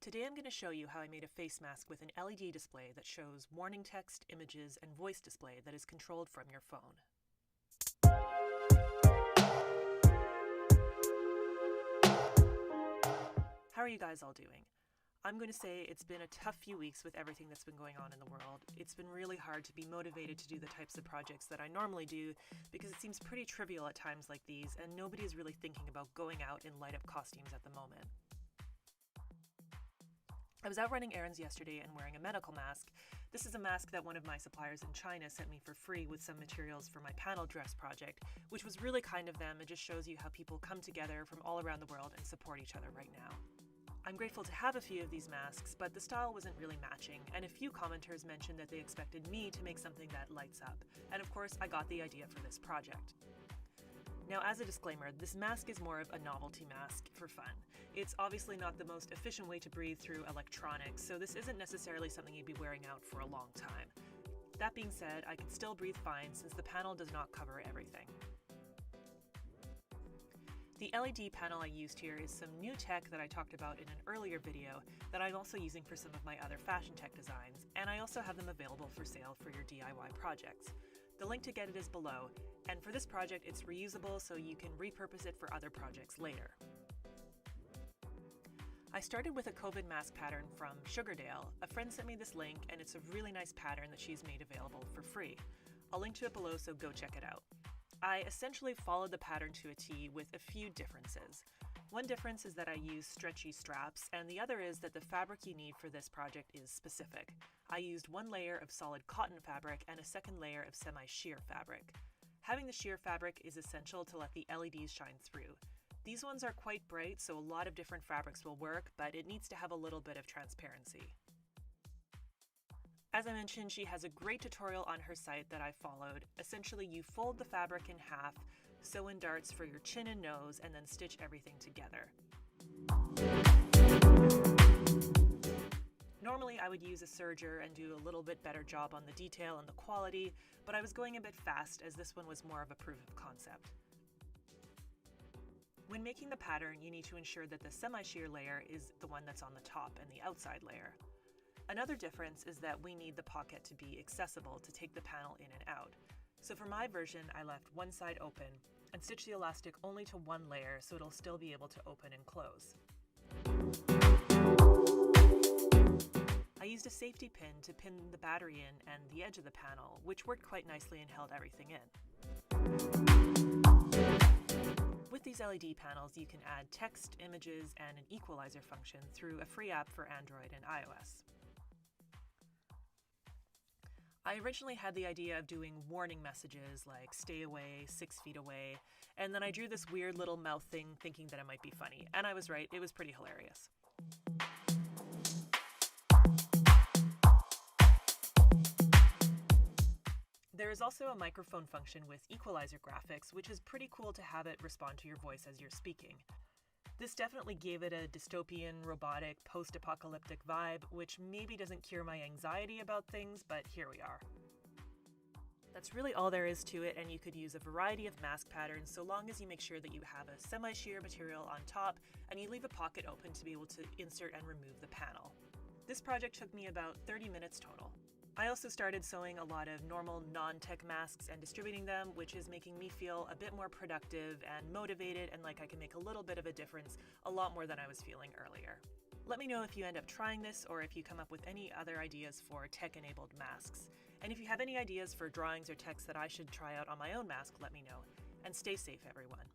Today I'm going to show you how I made a face mask with an LED display that shows warning text, images, and voice display that is controlled from your phone. How are you guys all doing? I'm going to say it's been a tough few weeks with everything that's been going on in the world. It's been really hard to be motivated to do the types of projects that I normally do because it seems pretty trivial at times like these, and nobody is really thinking about going out in light-up costumes at the moment. I was out running errands yesterday and wearing a medical mask. This is a mask that one of my suppliers in China sent me for free with some materials for my panel dress project, which was really kind of them and just shows you how people come together from all around the world and support each other right now. I'm grateful to have a few of these masks, but the style wasn't really matching, and a few commenters mentioned that they expected me to make something that lights up, and of course I got the idea for this project. Now, as a disclaimer, this mask is more of a novelty mask for fun. It's obviously not the most efficient way to breathe through electronics, so this isn't necessarily something you'd be wearing out for a long time. That being said, I can still breathe fine since the panel does not cover everything. The LED panel I used here is some new tech that I talked about in an earlier video that I'm also using for some of my other fashion tech designs, and I also have them available for sale for your DIY projects. The link to get it is below, and for this project it's reusable so you can repurpose it for other projects later. I started with a COVID mask pattern from Sugardale. A friend sent me this link and it's a really nice pattern that she's made available for free. I'll link to it below, so go check it out. I essentially followed the pattern to a T with a few differences. One difference is that I use stretchy straps, and the other is that the fabric you need for this project is specific. I used one layer of solid cotton fabric and a second layer of semi-sheer fabric. Having the sheer fabric is essential to let the LEDs shine through. These ones are quite bright, so a lot of different fabrics will work, but it needs to have a little bit of transparency. As I mentioned, she has a great tutorial on her site that I followed. Essentially, you fold the fabric in half, sew in darts for your chin and nose, and then stitch everything together. Normally, I would use a serger and do a little bit better job on the detail and the quality, but I was going a bit fast as this one was more of a proof of concept. When making the pattern, you need to ensure that the semi-sheer layer is the one that's on the top and the outside layer. Another difference is that we need the pocket to be accessible to take the panel in and out. So for my version, I left one side open and stitched the elastic only to one layer so it'll still be able to open and close. I used a safety pin to pin the battery in and the edge of the panel, which worked quite nicely and held everything in. With these LED panels, you can add text, images, and an equalizer function through a free app for Android and iOS. I originally had the idea of doing warning messages like stay away, 6 feet away, and then I drew this weird little mouth thing thinking that it might be funny, and I was right, it was pretty hilarious. There is also a microphone function with equalizer graphics, which is pretty cool to have it respond to your voice as you're speaking. This definitely gave it a dystopian, robotic, post-apocalyptic vibe, which maybe doesn't cure my anxiety about things, but here we are. That's really all there is to it, and you could use a variety of mask patterns so long as you make sure that you have a semi-sheer material on top and you leave a pocket open to be able to insert and remove the panel. This project took me about 30 minutes total. I also started sewing a lot of normal non-tech masks and distributing them, which is making me feel a bit more productive and motivated and like I can make a little bit of a difference, a lot more than I was feeling earlier. Let me know if you end up trying this or if you come up with any other ideas for tech-enabled masks. And if you have any ideas for drawings or text that I should try out on my own mask, let me know. And stay safe, everyone.